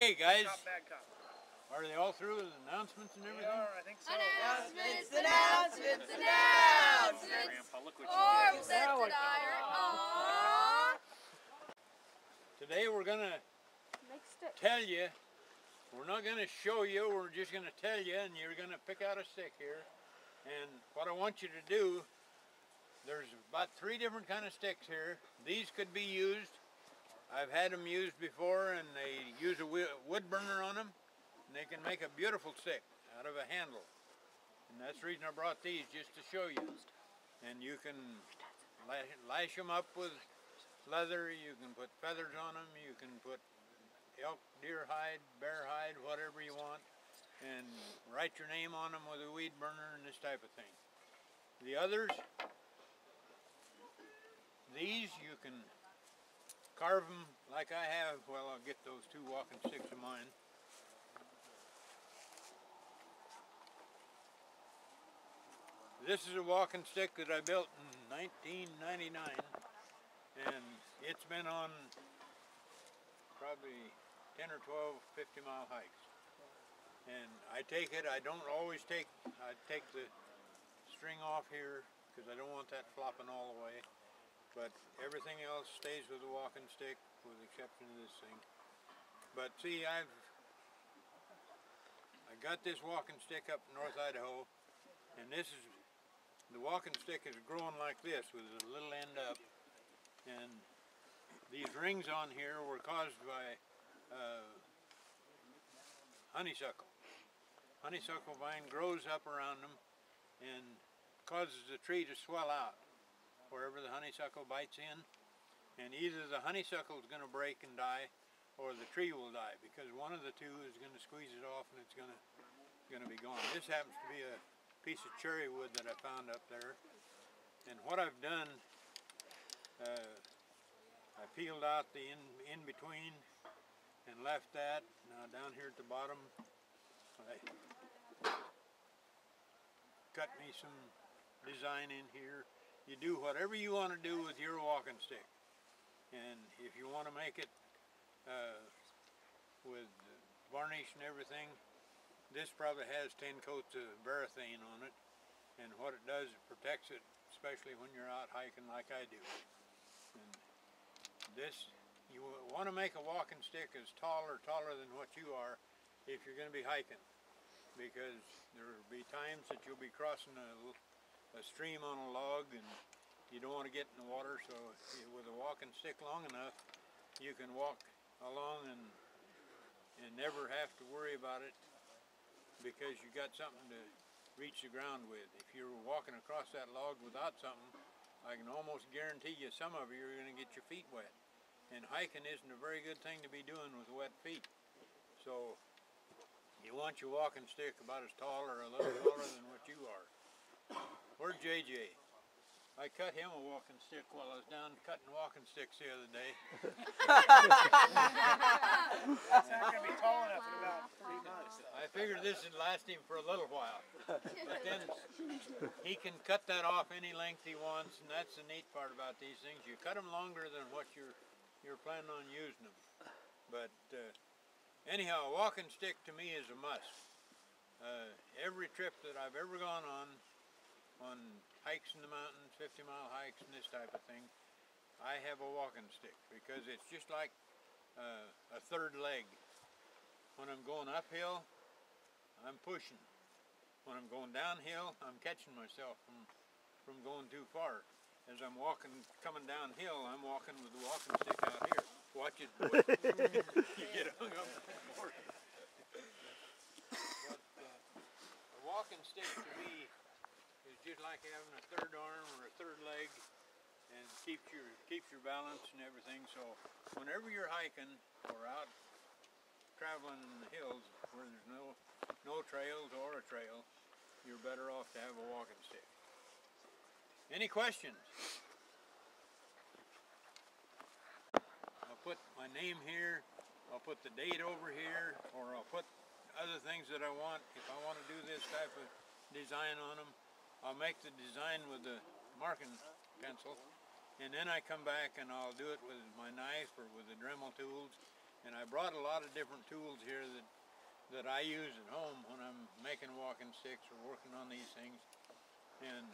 Hey guys, Cop, bad cop. are they all through with announcements and everything? Yeah, I think so. Announcements, announcements, announcements. Grandpa, look what Forms that tonight. Today we're going to tell you, we're not going to show you, we're just going to tell you, and you're going to pick out a stick here. And what I want you to do, there's about 3 different kind of sticks here. These could be used. I've had them used before, and they use a wood burner on them, and they can make a beautiful stick out of a handle. And that's the reason I brought these, just to show you. And you can lash them up with leather, you can put feathers on them, you can put elk, deer hide, bear hide, whatever you want, and write your name on them with a weed burner and this type of thing. The others, these you can carve them like I have. Well, I'll get those 2 walking sticks of mine. This is a walking stick that I built in 1999, and it's been on probably 10 or 12 50-mile hikes. And I take it, I don't always take, I take the string off here because I don't want that flopping all the way. But everything else stays with the walking stick, with the exception of this thing. But see, I got this walking stick up in North Idaho, and this is, the walking stick is growing like this with a little end up. And these rings on here were caused by honeysuckle. Honeysuckle vine grows up around them and causes the tree to swell out wherever the honeysuckle bites in, and either the honeysuckle is going to break and die, or the tree will die, because one of the 2 is going to squeeze it off and it's going to be gone. This happens to be a piece of cherry wood that I found up there, and what I've done, I peeled out the in between and left that. Now down here at the bottom, I cut me some design in here. You do whatever you want to do with your walking stick, and if you want to make it with varnish and everything, this probably has 10 coats of varathane on it, and what it does, it protects it, especially when you're out hiking like I do. And this, you want to make a walking stick as taller than what you are if you're going to be hiking, because there will be times that you'll be crossing a stream on a log and you don't want to get in the water, so with a walking stick long enough, you can walk along and never have to worry about it, because you got something to reach the ground with. If you're walking across that log without something, I can almost guarantee you some of you are going to get your feet wet. And hiking isn't a very good thing to be doing with wet feet. So you want your walking stick about as tall or a little taller than what you are. Where's JJ? I cut him a walking stick while I was down cutting walking sticks the other day. That's not going to be tall enough in about 3 months. I figured this would last him for a little while. But then he can cut that off any length he wants, and that's the neat part about these things. You cut them longer than what you're planning on using them. But anyhow, a walking stick to me is a must. Every trip that I've ever gone on hikes in the mountains, 50-mile hikes and this type of thing, I have a walking stick, because it's just like a third leg. When I'm going uphill, I'm pushing. When I'm going downhill, I'm catching myself from going too far. As I'm walking, coming downhill, I'm walking with the walking stick out here. Watch it, boy. You get hung up before. But a walking stick to me is just like having a third arm or a third leg, and keeps your balance and everything. So whenever you're hiking or out traveling in the hills where there's no trails or a trail, you're better off to have a walking stick. Any questions? I'll put my name here, I'll put the date over here, or I'll put other things that I want. If I want to do this type of design on them, I'll make the design with the marking pencil, and then I come back and I'll do it with my knife or with the Dremel tools, And I brought a lot of different tools here that I use at home when I'm making walking sticks or working on these things. And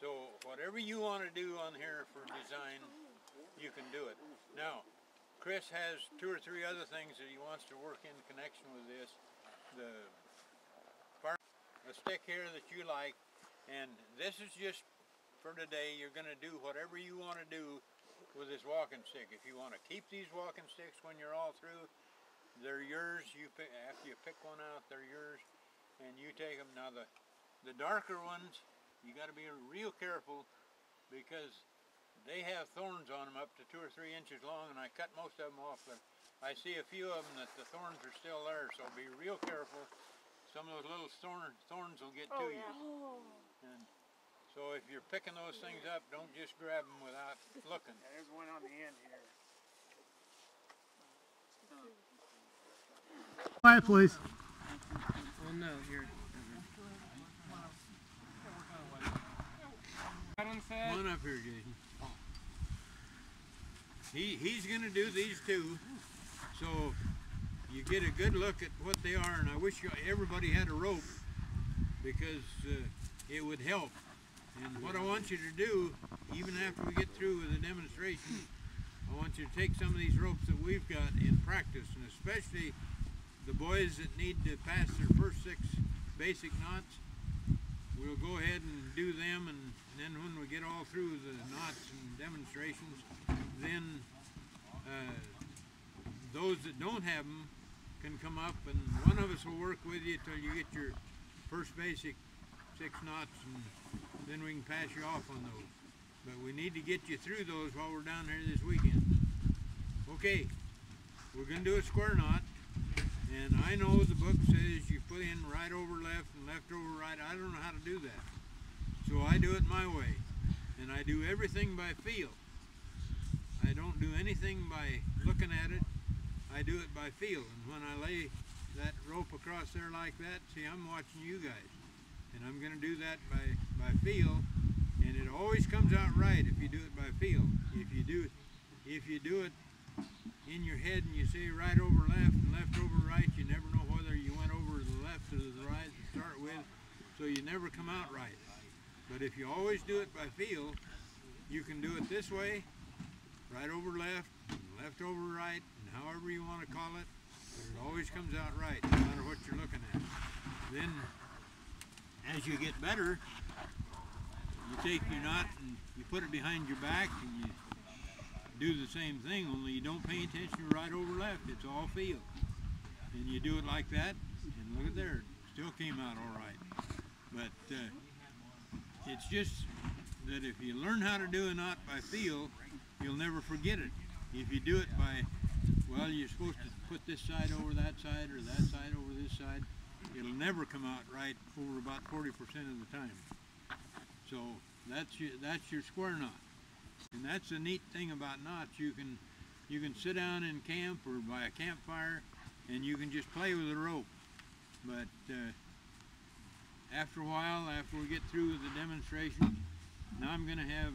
so whatever you want to do on here for design, you can do it. Now, Chris has 2 or 3 other things that he wants to work in connection with this. A stick here that you like, and this is just for today. You're going to do whatever you want to do with this walking stick. If you want to keep these walking sticks when you're all through, they're yours. After you pick one out, they're yours, and you take them. Now the darker ones, you got to be real careful because they have thorns on them up to 2 or 3 inches long, and I cut most of them off, but I see a few of them that the thorns are still there, so be real careful. Some of those little thorns will get to you. And so if you're picking those things up, don't just grab them without looking. Yeah, there's one on the end here. Quiet, please. Well, no, here. Come on up here, Jason. He's going to do these two, so you get a good look at what they are. And I wish everybody had a rope because it would help. And what I want you to do, even after we get through with the demonstration, I want you to take some of these ropes that we've got in practice, and especially the boys that need to pass their first 6 basic knots. We'll go ahead and do them, and then when we get all through the knots and demonstrations, then those that don't have them can come up, and one of us will work with you till you get your first basic 6 knots, and then we can pass you off on those. But we need to get you through those while we're down here this weekend. Okay, we're going to do a square knot, and I know the book says you put in right over left and left over right. I don't know how to do that, so I do it my way, and I do everything by feel. I don't do anything by looking at it. I do it by feel, and when I lay that rope across there like that, see, I'm watching you guys, and I'm going to do that by feel, and it always comes out right if you do it by feel. If you do it in your head and you say right over left and left over right, you never know whether you went over the left or the right to start with, so you never come out right. But if you always do it by feel, you can do it this way, right over left, and left over right, and however you want to call it, but it always comes out right, no matter what you're looking at. Then, as you get better, you take your knot and you put it behind your back, and you do the same thing, only you don't pay attention to right over left. It's all feel. And you do it like that, and look at there, it still came out all right. But it's just that if you learn how to do a knot by feel, you'll never forget it. If you do it by, well, you're supposed to put this side over that side or that side over this side, it'll never come out right over about 40% of the time. So that's your square knot. And that's the neat thing about knots. You can sit down in camp or by a campfire and you can just play with the rope. But after a while, after we get through with the demonstration, now I'm going to have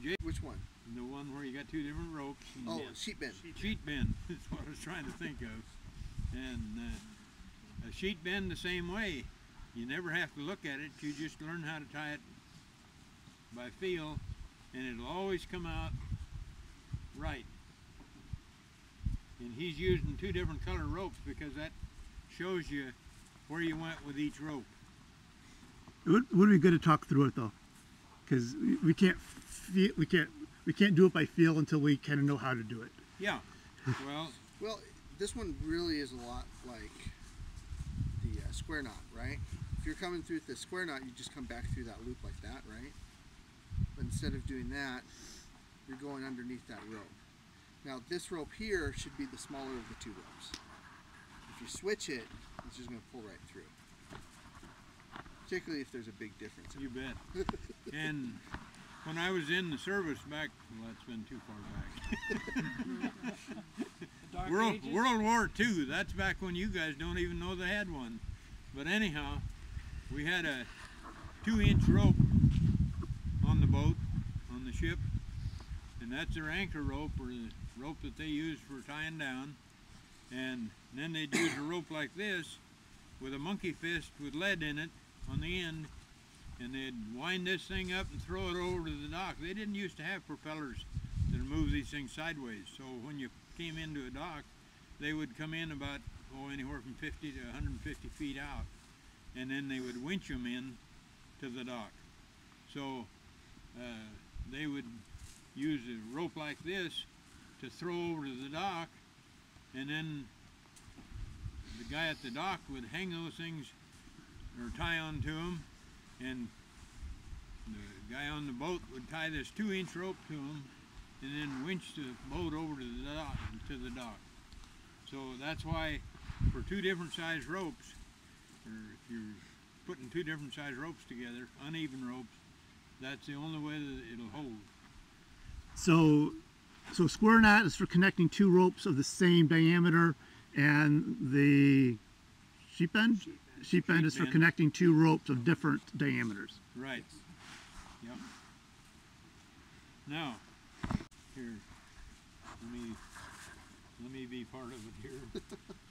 Jay. Which one? The one where you got 2 different ropes. Oh, sheet bend. Sheet bend is what I was trying to think of. And a sheet bend the same way. You never have to look at it. You just learn how to tie it by feel, and it'll always come out right. And he's using 2 different color ropes because that shows you where you went with each rope. It would be good to talk through it though, because we can't do it by feel until we kind of know how to do it. Yeah. Well, this one really is a lot like the square knot, right? If you're coming through the square knot, you just come back through that loop like that, right? But instead of doing that, you're going underneath that rope. Now this rope here should be the smaller of the 2 ropes. If you switch it, it's just going to pull right through. Particularly if there's a big difference. You bet. And when I was in the service back, well, that's been too far back. World War II, that's back when you guys don't even know they had one. But anyhow, we had a 2-inch rope on the boat, on the ship, and that's their anchor rope, or the rope that they use for tying down. And then they'd use a rope like this with a monkey fist with lead in it on the end, and they'd wind this thing up and throw it over to the dock. They didn't used to have propellers that move these things sideways, so when you came into a dock, they would come in about anywhere from 50 to 150 feet out, and then they would winch them in to the dock. So they would use a rope like this to throw over to the dock, and then the guy at the dock would hang those things or tie onto them, and the guy on the boat would tie this 2-inch rope to them and then winch the boat over to the dock. So that's why for 2 different size ropes, or if you're putting 2 different size ropes together, uneven ropes, that's the only way that it'll hold. So square knot is for connecting 2 ropes of the same diameter, and the sheep end is for connecting 2 ropes of different diameters. Right. Yep. Now, here, let me be part of it here.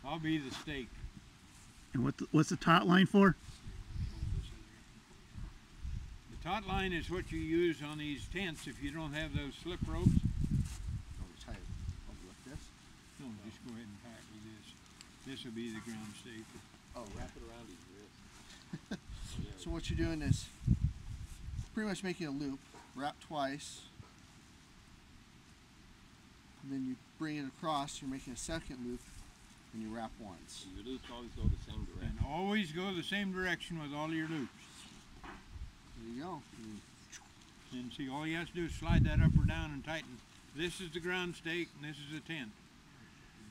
I'll be the stake. And what's the taut line for? The taut line is what you use on these tents if you don't have those slip ropes. Tie it over like this. No, just go ahead and pack with this. This will be the ground stake. Oh, Wrap it around his wrist. So what you're doing is pretty much making a loop, wrap twice, and then you bring it across, you're making a second loop, and you wrap once. Your loops always go the same direction. And always go the same direction with all your loops. There you go. And see, all you have to do is slide that up or down and tighten. This is the ground stake and this is the tent.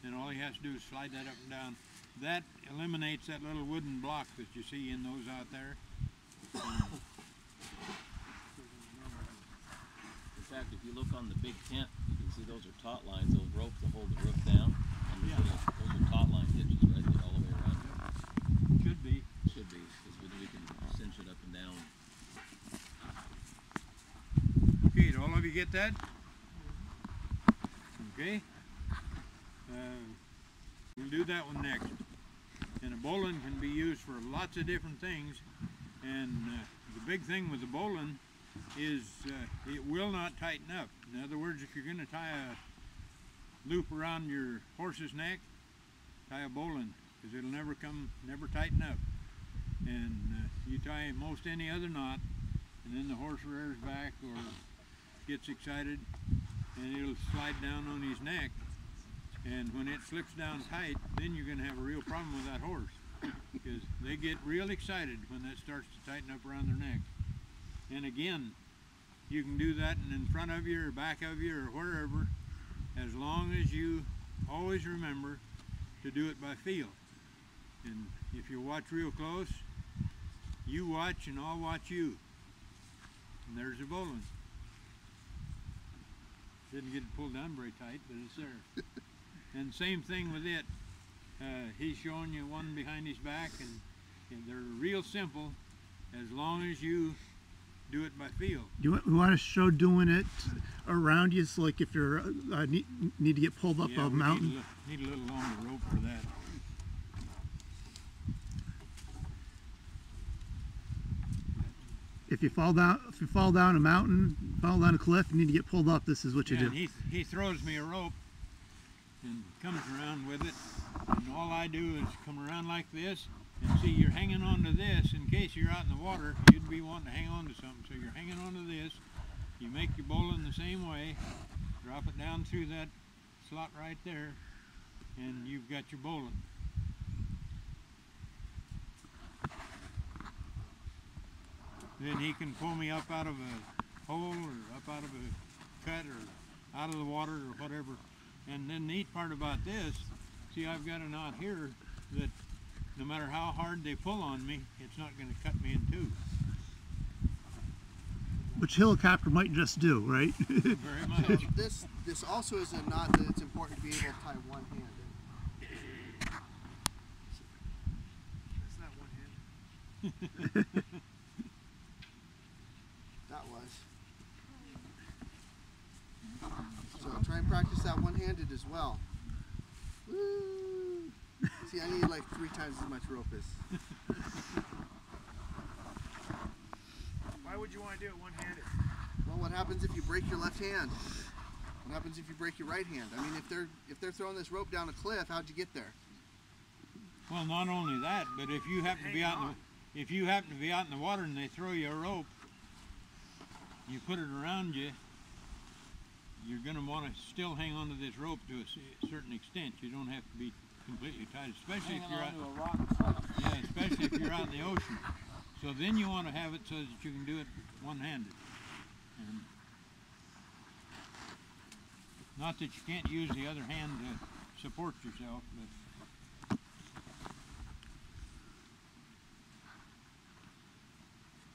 And all you have to do is slide that up and down. That eliminates that little wooden block that you see in those out there. In fact, if you look on the big tent, you can see those are taut lines, those ropes that hold the roof down. And Yeah. those are taut line hitches right there all the way around. Should be. Should be, because we can cinch it up and down. Okay, did all of you get that? Okay. We'll do that one next. And a bowline can be used for lots of different things. And the big thing with the bowline is it will not tighten up. In other words, if you're going to tie a loop around your horse's neck, tie a bowline, because it'll never tighten up. And you tie most any other knot, and then the horse rears back or gets excited, and it'll slide down on his neck. And when it slips down tight, then you're going to have a real problem with that horse, because they get real excited when that starts to tighten up around their neck. And again, you can do that in front of you or back of you or wherever, as long as you always remember to do it by feel. And if you watch real close, you watch and I'll watch you. And there's the bowline. Didn't get it pulled down very tight, but it's there. And same thing with it. He's showing you one behind his back, and they're real simple as long as you do it by feel. You want to show doing it around you, so like if you're need to get pulled up Yeah, a we mountain. Need a little longer rope for that. If you fall down a mountain, fall down a cliff, you need to get pulled up. This is what you Yeah, do. and he throws me a rope and comes around with it, and all I do is come around like this, and see, you're hanging on to this in case you're out in the water. You'd be wanting to hang on to something, so you're hanging on to this. You make your bowline the same way, drop it down through that slot right there, and you've got your bowline. Then he can pull me up out of a hole or up out of a cut or out of the water or whatever. And then the neat part about this, see, I've got a knot here that no matter how hard they pull on me, it's not going to cut me in two. Which helicopter might just do, right? Very much. This also is a knot that it's important to be able to tie one-handed. That's not one hand. That was. So try and practice that one-handed as well. Woo! See, I need like 3 times as much rope as. Why would you want to do it one-handed? Well, what happens if you break your left hand? What happens if you break your right hand? I mean, if they're throwing this rope down a cliff, how'd you get there? Well, not only that, but if you happen to be out in the water and they throw you a rope, you put it around you, you're going to want to still hang on to this rope to a certain extent. You don't have to be completely tied, especially if you're out. A rock cliff. Yeah, especially if you're out in the ocean. So then you want to have it so that you can do it one-handed. And not that you can't use the other hand to support yourself, but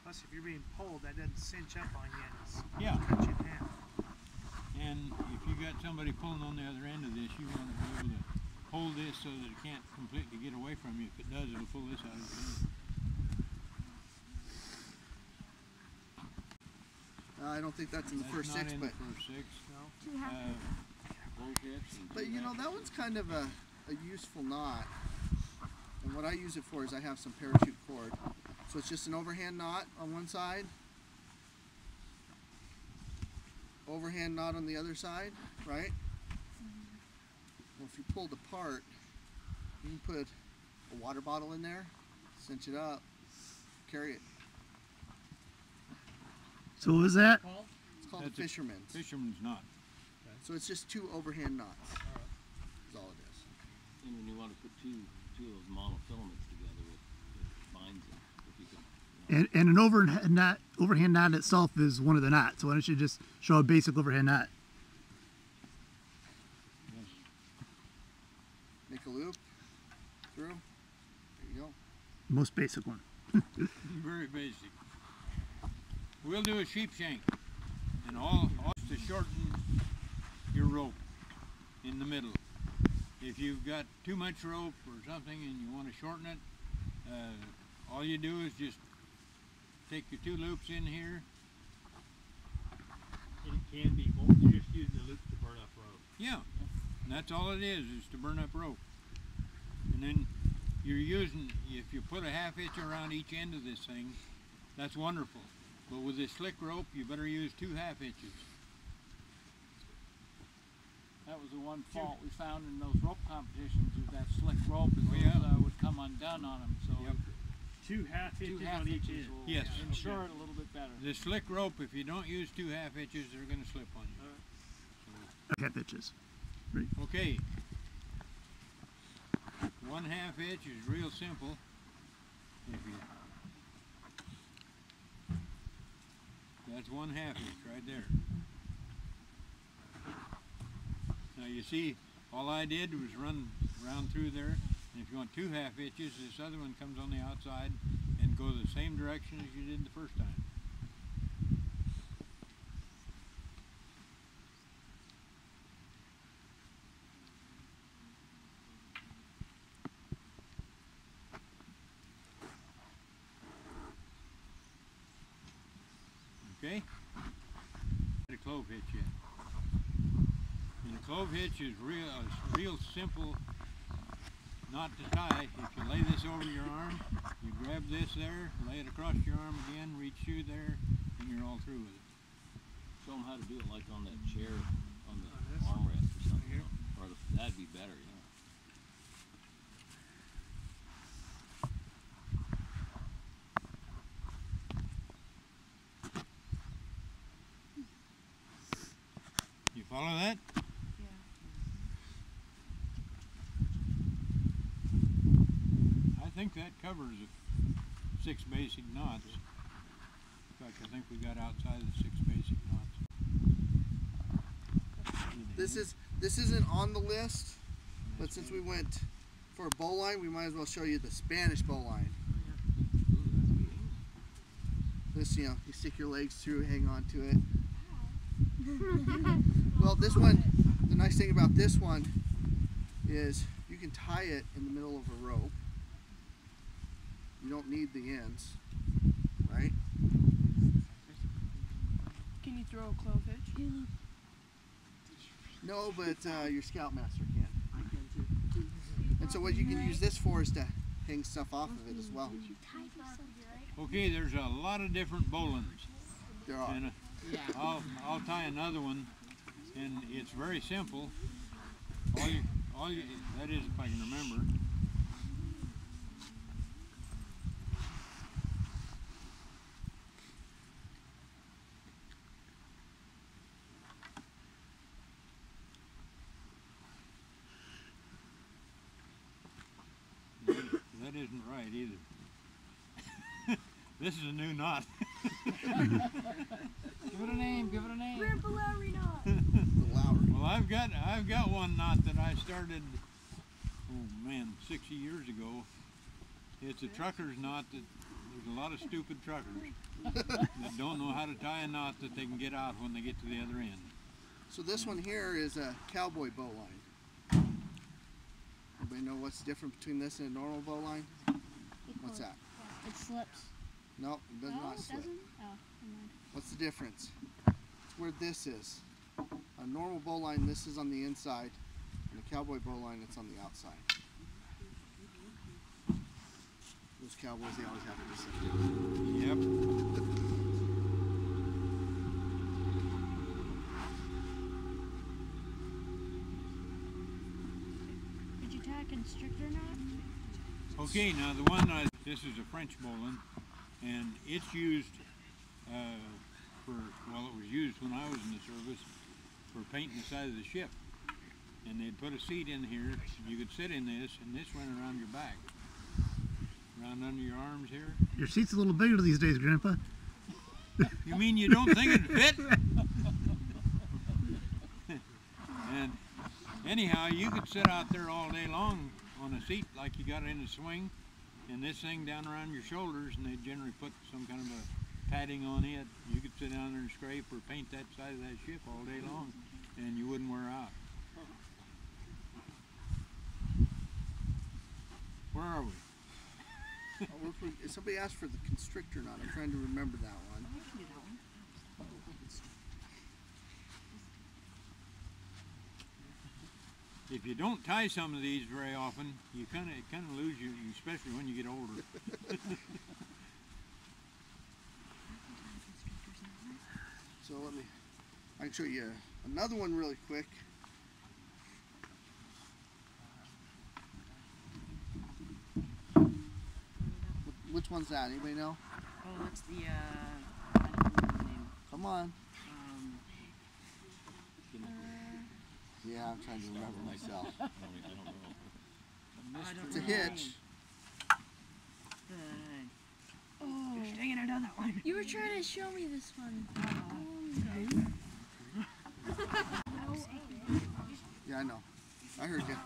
Plus, if you're being pulled, that doesn't cinch up on you. It's yeah. cut you in half. And if you got somebody pulling on the other end of this, you want to be able to hold this so that it can't completely get away from you. If it does, it'll pull this out of your hand. I don't think that's in the first 6, but. But you know, that one's kind of a useful knot. And what I use it for is I have some parachute cord. So it's just an overhand knot on one side, overhand knot on the other side, right? Well, if you pulled apart, you can put a water bottle in there, cinch it up, carry it. So what was that? It's called That's a fisherman's. Fisherman's knot. So it's just 2 overhand knots. That's all it is. And when you want to put two of those monofilaments together, it binds them. If you can, And an overhand knot itself is one of the knots. So why don't you just show a basic overhand knot? Yes. Make a loop through. There you go. Most basic one. Very basic. We'll do a sheep shank, and all to shorten your rope in the middle. If you've got too much rope or something and you want to shorten it, all you do is just take your 2 loops in here. And it can be both. You're just using the loops to burn up rope. Yeah, and that's all it is to burn up rope. And then you're using, if you put a 1/2 inch around each end of this thing, that's wonderful. But with this slick rope, you better use 2 1/2 inches. That was the one fault we found in those rope competitions, is that slick rope would come undone on them. So Yep. 2 1/2 2 inches half on each inches end. will Yes. ensure it a little bit better. The slick rope, if you don't use 2 1/2 inches, they're going to slip on you. 1/2 inches. Okay. 1/2 inch is real simple. If you, that's 1/2 inch right there. Now you see, all I did was run around through there, and if you want 2 1/2 inches, this other one comes on the outside and go the same direction as you did the first time. Okay? The clove hitch yet. And the clove hitch is real simple knot to tie. If you lay this over your arm, you grab this there, lay it across your arm again, reach through there, and you're all through with it. show them how to do it like on that chair, on the armrest or something. You know? Or that'd be better, you know. You follow that? I think that covers 6 basic knots. In fact, I think we got outside of the 6 basic knots. This isn't on the list, but since we went for a bowline, we might as well show you the Spanish bowline. This, you know, you stick your legs through, hang on to it. Well, this one, the nice thing about this one is you can tie it in the middle of a rope. You don't need the ends, right? Can you throw a clove hitch? No, but your Scoutmaster can. I can too. And so what you can use this for is to hang stuff off of it as well. Okay, there's a lot of different bowlines. There are. And I'll tie another one, and it's very simple. All you, that is, if I can remember. That isn't right either. This is a new knot. Give it a name, give it a name. Grampa Lowry knot. The Lowry. Well, I've got one knot that I started, oh man, 60 years ago. It's a trucker's knot that there's a lot of stupid truckers that don't know how to tie a knot that they can get out when they get to the other end. So this one here is a cowboy bow line. Anybody know what's different between this and a normal bow line? What's that? It slips. Nope, it does not slip. Doesn't? Oh, never mind. What's the difference? It's where this is. A normal bow line, this is on the inside, and a cowboy bow line, it's on the outside. Those cowboys, they always have to be something. Yep. Did you tie a constrictor knot? Okay, now the one, this is a French bowline, and it's used well, it was used when I was in the service for painting the side of the ship. And they'd put a seat in here, you could sit in this, and this went around your back. Around under your arms here. Your seat's a little bigger these days, Grandpa. You mean you don't think it'd fit? And anyhow, you could sit out there all day long on a seat like you got in a swing, and this thing down around your shoulders, and they generally put some kind of a padding on it. You could sit down there and scrape or paint that side of that ship all day long, and you wouldn't wear out. Where are we? Somebody asked for the constrictor knot. I'm trying to remember that one. If you don't tie some of these very often, you kind of lose you, especially when you get older. So I can show you another one really quick. Which one's that? Anybody know? Oh, that's the, I don't remember the name. Come on. Yeah, I'm trying to remember myself. I don't know. It's a hitch. Oh, dang it, another one. You were trying to show me this one. Yeah, I know. I heard you.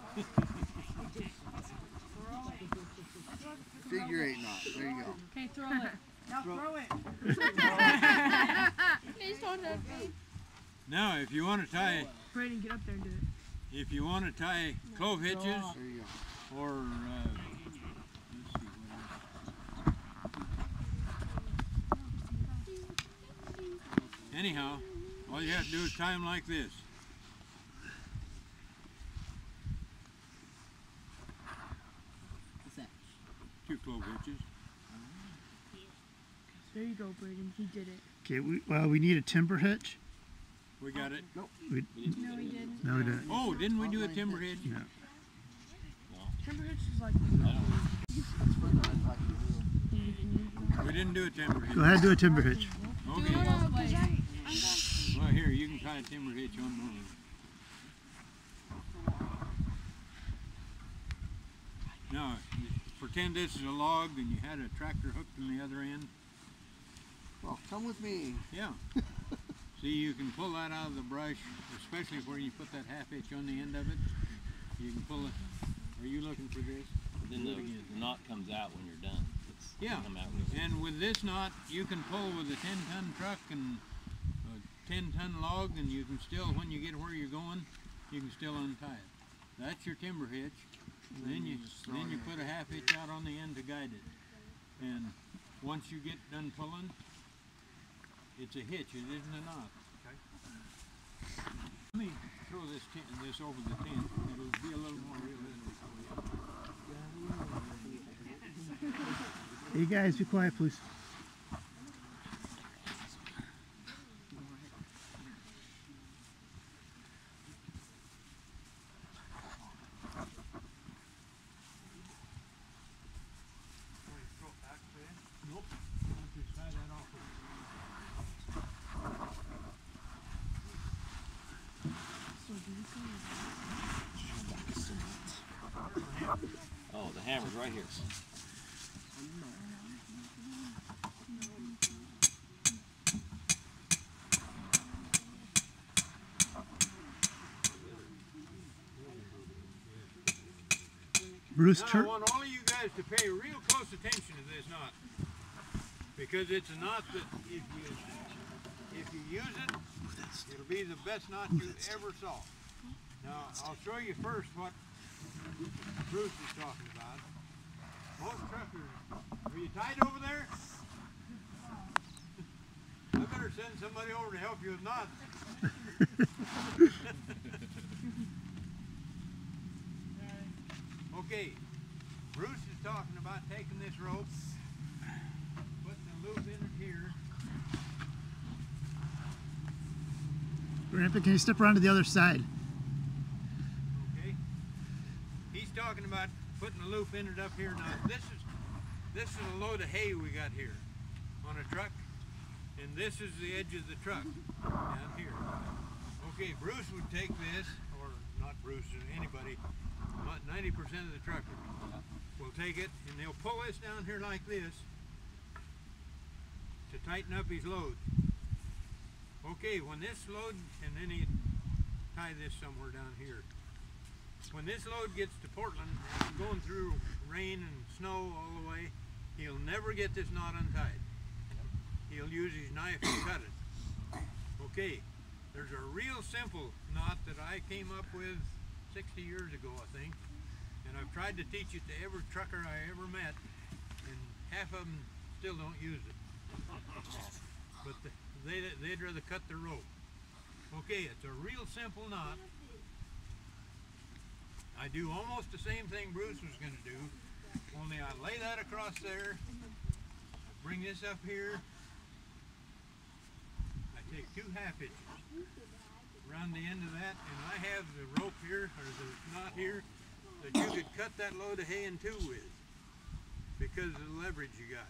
Figure 8 knot. There you go. Okay, throw it. Now throw it. Based on that face. Now, if you want to tie, Brayden, get up there and do it. if you want to tie clove hitches, There you go. or let's see what else. Anyhow, all you have to do is tie them like this. What's that? 2 clove hitches. There you go, Brayden. He did it. Okay, we need a timber hitch. We got it. No, he didn't. No, we didn't. Oh, didn't we do a timber hitch? No. Timber hitch is like We didn't do a timber hitch. Go ahead, do a timber hitch. Okay. No, 'cause I'm going. Well, here, you can tie a timber hitch on mine. Now, pretend this is a log and you had a tractor hooked in the other end. Well, come with me. Yeah. See, you can pull that out of the brush, especially where you put that half hitch on the end of it. You can pull it. Are you looking for this? Then the knot comes out when you're done. It's Yeah. come out with And with this knot, you can pull with a 10-ton truck and a 10-ton log, and you can still, when you get where you're going, you can still untie it. That's your timber hitch. Then you put a half hitch out on the end to guide it. And once you get done pulling, it's a hitch, it isn't a knot. Okay. Let me throw this over the tent. It'll be a little more realistic for you. Hey guys, be quiet, please. Nope. Just tie that off. Oh, the hammer's right here. Bruce, Now I want all of you guys to pay real close attention to this knot, because it's a knot that if you use it, it'll be the best knot you ever saw. Now I'll show you first what Bruce is talking about. Most truckers, are you tied over there? I better send somebody over to help you with knots. Okay, Bruce is talking about taking this rope, putting a loop in it here. Grandpa, can you step around to the other side? Okay. He's talking about putting a loop in it up here. Now this is a load of hay we got here on a truck, and this is the edge of the truck down here. Okay, Bruce would take this, or not Bruce, anybody, 90% of the truckers will take it and they'll pull this down here like this to tighten up his load. Okay, when this load, and then he'd tie this somewhere down here. When this load gets to Portland, going through rain and snow all the way, he'll never get this knot untied. He'll use his knife to cut it. Okay, there's a real simple knot that I came up with 60 years ago, I think, and I've tried to teach it to every trucker I ever met, and half of them still don't use it. But they'd rather cut their rope. Okay, it's a real simple knot. I do almost the same thing Bruce was going to do, only I lay that across there, I bring this up here, I take 2 half hitches around the end of that, and I have the rope here, or the knot here, that you could cut that load of hay in 2 with, because of the leverage you got.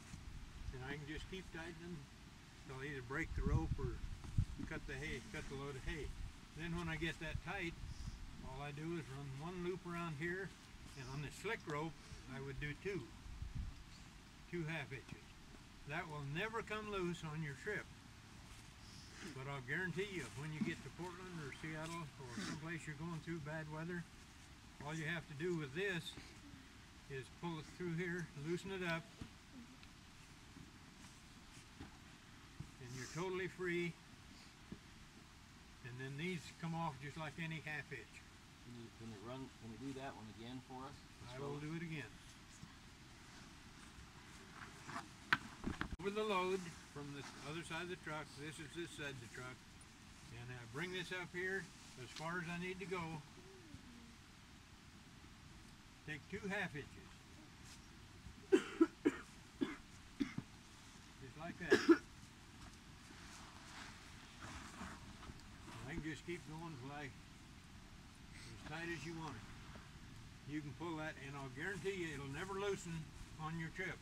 And I can just keep tightening till I either break the rope or cut the load of hay. Then when I get that tight, all I do is run 1 loop around here, and on the slick rope, I would do 2 half hitches. That will never come loose on your trip. But I'll guarantee you, when you get to Portland or Seattle or someplace you're going through bad weather, all you have to do with this is pull it through here, loosen it up, and you're totally free. And then these come off just like any half hitch. Can you do that one again for us? I will do it again. Over the load from the other side of the truck, this is this side of the truck, and I bring this up here as far as I need to go. Take 2 half hitches. Just like that. And I can just keep going till as tight as you want it. You can pull that, and I'll guarantee you it'll never loosen on your trip.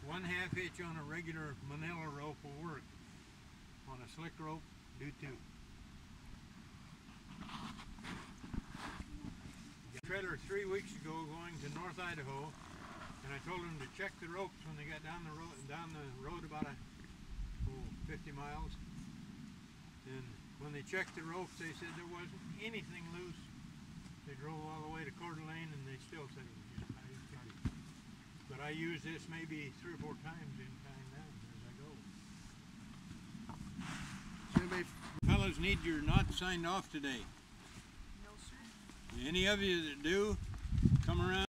One half hitch on a regular manila rope will work. On a slick rope, do 2. The trailer 3 weeks ago going to North Idaho, and I told them to check the ropes when they got down the road about 50 miles. And when they checked the ropes, they said there wasn't anything loose. They drove all the way to Coeur d'Alene, and they still said it was just tight as tight. But I use this maybe 3 or 4 times in tying down as I go. Does anybody Fellas, need your knot signed off today. No, sir. Any of you that do, come around.